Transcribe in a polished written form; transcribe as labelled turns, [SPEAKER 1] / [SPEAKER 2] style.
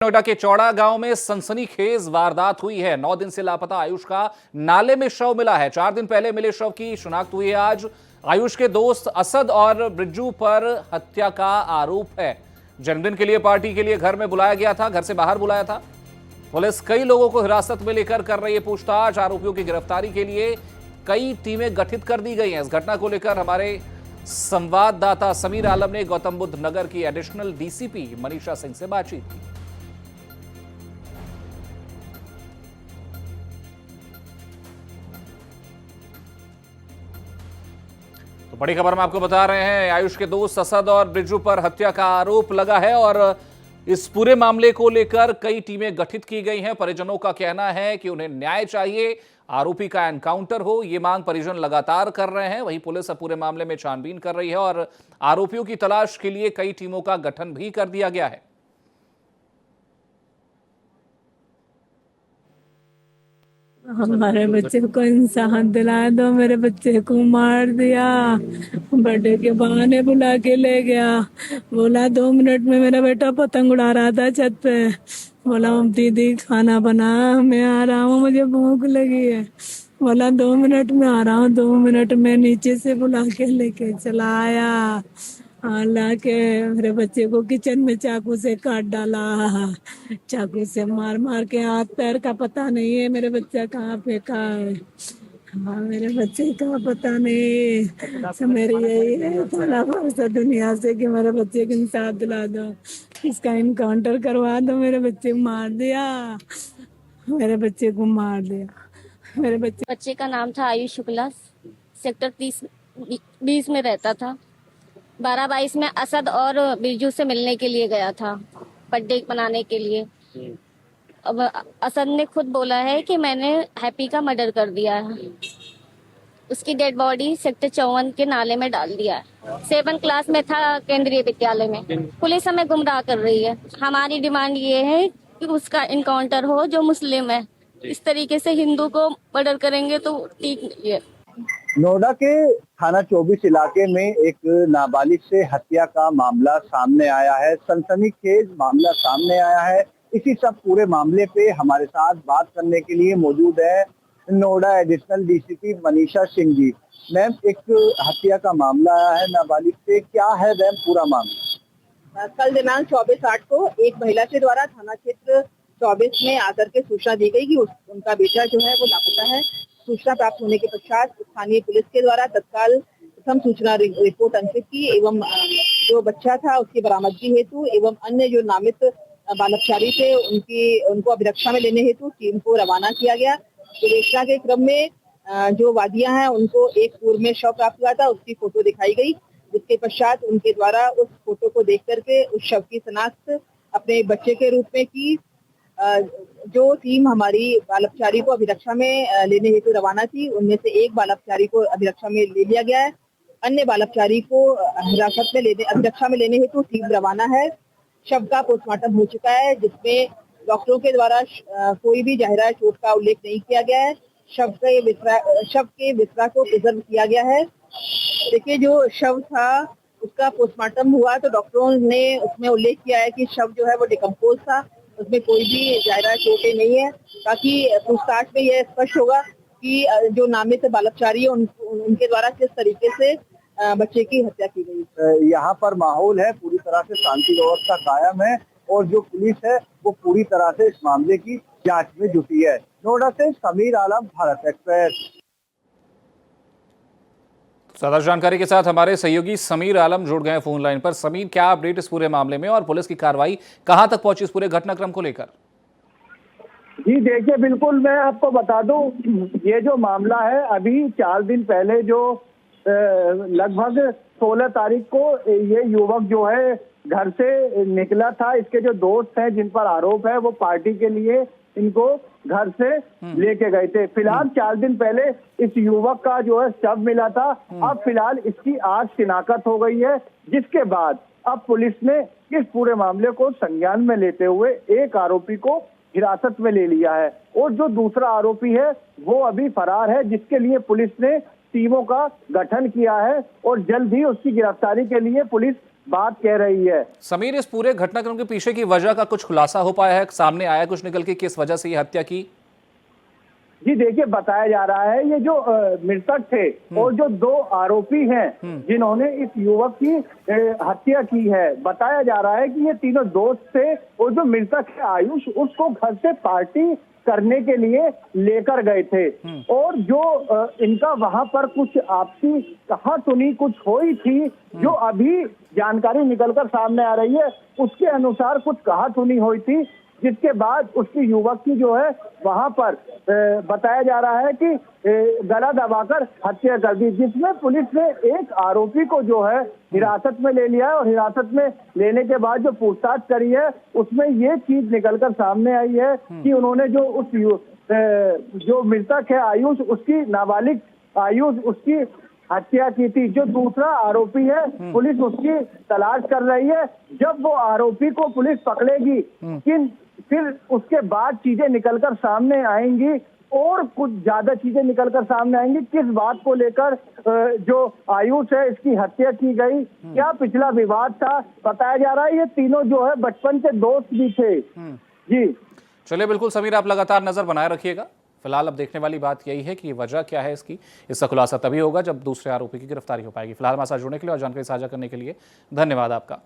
[SPEAKER 1] नोएडा के चौड़ा गांव में सनसनीखेज वारदात हुई है। 9 दिन से लापता आयुष का नाले में शव मिला है। 4 दिन पहले मिले शव की शिनाख्त हुई है। आज आयुष के दोस्त असद और ब्रिज्जू पर हत्या का आरोप है। जन्मदिन के लिए पार्टी के लिए घर में बुलाया गया था, घर से बाहर बुलाया था। पुलिस कई लोगों को हिरासत में लेकर कर रही है पूछताछ। आरोपियों की गिरफ्तारी के लिए कई टीमें गठित कर दी गई हैं। इस घटना को लेकर हमारे संवाददाता समीर आलम ने गौतम बुद्ध नगर की एडिशनल डीसीपी मनीषा सिंह से बातचीत की। तो बड़ी खबर हम आपको बता रहे हैं, आयुष के दोस्त असद और ब्रिज्जू पर हत्या का आरोप लगा है और इस पूरे मामले को लेकर कई टीमें गठित की गई हैं। परिजनों का कहना है कि उन्हें न्याय चाहिए, आरोपी का एनकाउंटर हो, ये मांग परिजन लगातार कर रहे हैं। वहीं पुलिस अब पूरे मामले में छानबीन कर रही है और आरोपियों की तलाश के लिए कई टीमों का गठन भी कर दिया गया है।
[SPEAKER 2] हमारे बच्चे को इंसाफ दिला दो, मेरे बच्चे को मार दिया। बर्थडे के बहाने बुला के ले गया। बोला 2 मिनट में मेरा बेटा पतंग उड़ा रहा था छत पे। बोला दीदी खाना बना, मैं आ रहा हूँ, मुझे भूख लगी है। बोला 2 मिनट में आ रहा हूँ। 2 मिनट में नीचे से बुला के लेके चला आया। हालांकि मेरे बच्चे को किचन में चाकू से काट डाला। चाकू से मार मार के हाथ पैर का पता नहीं है मेरे बच्चा कहाँ फेंका है। हाँ, मेरे बच्चे का पता नहीं। सब मेरी यही है थाना फरसा दुनिया से कि मेरे बच्चे को इंसाफ दिला दो, इसका इनकाउंटर करवा दो। मेरे बच्चे को मार दिया, मेरे बच्चे को मार दिया। मेरे
[SPEAKER 3] बच्चे का नाम था आयुष शुक्ला, सेक्टर 30-20 में रहता था। 12-22 में असद और बिरजू से मिलने के लिए गया था, बर्थडे मनाने के लिए। अब असद ने खुद बोला है कि मैंने हैप्पी का मर्डर कर दिया है। उसकी डेड बॉडी सेक्टर 54 के नाले में डाल दिया है। 7 क्लास में था केंद्रीय विद्यालय में। पुलिस हमें गुमराह कर रही है। हमारी डिमांड ये है कि उसका इनकाउंटर हो, जो मुस्लिम है। इस तरीके से हिंदू को मर्डर करेंगे तो ठीक नहीं है।
[SPEAKER 4] नोएडा के थाना 24 इलाके में एक नाबालिग से हत्या का मामला सामने आया है। सनसनीखेज मामला सामने आया है। इसी सब पूरे मामले पे हमारे साथ बात करने के लिए मौजूद है Noida additional DCP Manisha Singh ji. Ma'am, एक हत्या का मामला आया है नाबालिग से, क्या है मैम पूरा मामला?
[SPEAKER 5] कल दिनांक 24/8 को एक महिला के द्वारा थाना क्षेत्र 24 में आकर के सूचना दी गई कि उनका बेटा जो है वो लापता है। सूचना प्राप्त होने के पश्चात स्थानीय पुलिस के द्वारा तत्काल प्रथम सूचना रिपोर्ट अंकित की एवं जो बच्चा था उसकी बरामदगी हेतु एवं अन्य जो नामित बालकचारी थे उनको अभिरक्षा में लेने हेतु टीम को रवाना किया गया। विवेचना के क्रम में जो वादियां हैं उनको एक पूर्व में शव प्राप्त हुआ था, उसकी फोटो दिखाई गई, जिसके पश्चात उनके द्वारा उस फोटो को देख करके उस शव की शनाख्त अपने बच्चे के रूप में की। जो टीम हमारी बालकचारी को अभिरक्षा में लेने हेतु रवाना थी, उनमें से एक बालकचारी को अभिरक्षा में ले लिया गया है। अन्य बालकचारी को अभिरक्षा में लेने हेतु टीम रवाना है। शव का पोस्टमार्टम हो चुका है, जिसमें डॉक्टरों के द्वारा कोई भी जाहिरा चोट का उल्लेख नहीं किया गया है। शव के विसरा को प्रिजर्व किया गया है। देखिए, जो शव था उसका पोस्टमार्टम हुआ तो डॉक्टरों ने उसमें उल्लेख किया है कि शव जो है वो डिकम्पोज था, उसमें कोई भी जाहिरा चोटें नहीं है। बाकी पूछताछ में यह स्पष्ट होगा कि जो नामित बालकचारी है उनके द्वारा किस तरीके से बच्चे की हत्या की गई।
[SPEAKER 4] यहाँ पर माहौल है, पूरी तरह से शांति व्यवस्था कायम है और जो पुलिस है वो पूरी तरह से इस मामले की जांच में जुटी है। नोएडा से समीर आलम, भारत एक्सप्रेस।
[SPEAKER 1] ज्यादा जानकारी के साथ हमारे सहयोगी समीर आलम जुड़ गए फोन लाइन पर। समीर, क्या अपडेट इस पूरे मामले में और पुलिस की कार्रवाई कहां तक पहुंची इस पूरे घटनाक्रम को लेकर?
[SPEAKER 6] जी देखिए, बिल्कुल मैं आपको बता दूं, ये जो मामला है अभी 4 दिन पहले जो लगभग 16 तारीख को ये युवक जो है घर से निकला था। इसके जो दोस्त हैं जिन पर आरोप है वो पार्टी के लिए इनको घर से लेके गए थे। फिलहाल 4 दिन पहले इस युवक का जो है शव मिला था। अब फिलहाल इसकी आज शिनाख्त हो गई है, जिसके बाद अब पुलिस ने इस पूरे मामले को संज्ञान में लेते हुए एक आरोपी को हिरासत में ले लिया है और जो दूसरा आरोपी है वो अभी फरार है, जिसके लिए पुलिस ने टीमों का गठन किया है और जल्द ही उसकी गिरफ्तारी के लिए पुलिस बात कह रही है।
[SPEAKER 1] समीर, इस पूरे घटनाक्रम के पीछे की वजह का कुछ खुलासा हो पाया है? सामने आया कुछ निकल के किस वजह से ये हत्या की?
[SPEAKER 6] जी देखिए, बताया जा रहा है ये जो मृतक थे और जो 2 आरोपी हैं जिन्होंने इस युवक की हत्या की है, बताया जा रहा है कि ये तीनों दोस्त थे और जो मृतक है आयुष, उसको घर से पार्टी करने के लिए लेकर गए थे और जो इनका वहां पर कुछ आपसी कहासुनी कुछ हुई थी, जो अभी जानकारी निकलकर सामने आ रही है, उसके अनुसार कुछ कहासुनी हुई थी, जिसके बाद उसकी युवक की जो है वहां पर बताया जा रहा है कि गला दबाकर हत्या कर दी, जिसमें पुलिस ने एक आरोपी को जो है हिरासत में ले लिया है और हिरासत में लेने के बाद जो पूछताछ करी है उसमें ये चीज निकलकर सामने आई है कि उन्होंने जो जो मृतक है आयुष, उसकी नाबालिग आयुष, उसकी हत्या की थी। जो दूसरा आरोपी है पुलिस उसकी तलाश कर रही है। जब वो आरोपी को पुलिस पकड़ेगी फिर उसके बाद चीजें निकलकर सामने आएंगी और कुछ ज्यादा चीजें निकलकर सामने आएंगी। किस बात को लेकर जो आयुष है इसकी हत्या की गई, क्या पिछला विवाद था, बताया जा रहा है ये तीनों जो है बचपन के दोस्त भी थे। जी
[SPEAKER 1] चलिए, बिल्कुल समीर, आप लगातार नजर बनाए रखिएगा। फिलहाल अब देखने वाली बात यही है कि वजह क्या है इसका खुलासा तभी होगा जब दूसरे आरोपी की गिरफ्तारी हो पाएगी। फिलहाल हमारे साथ जुड़ने के लिए और जानकारी साझा करने के लिए धन्यवाद आपका।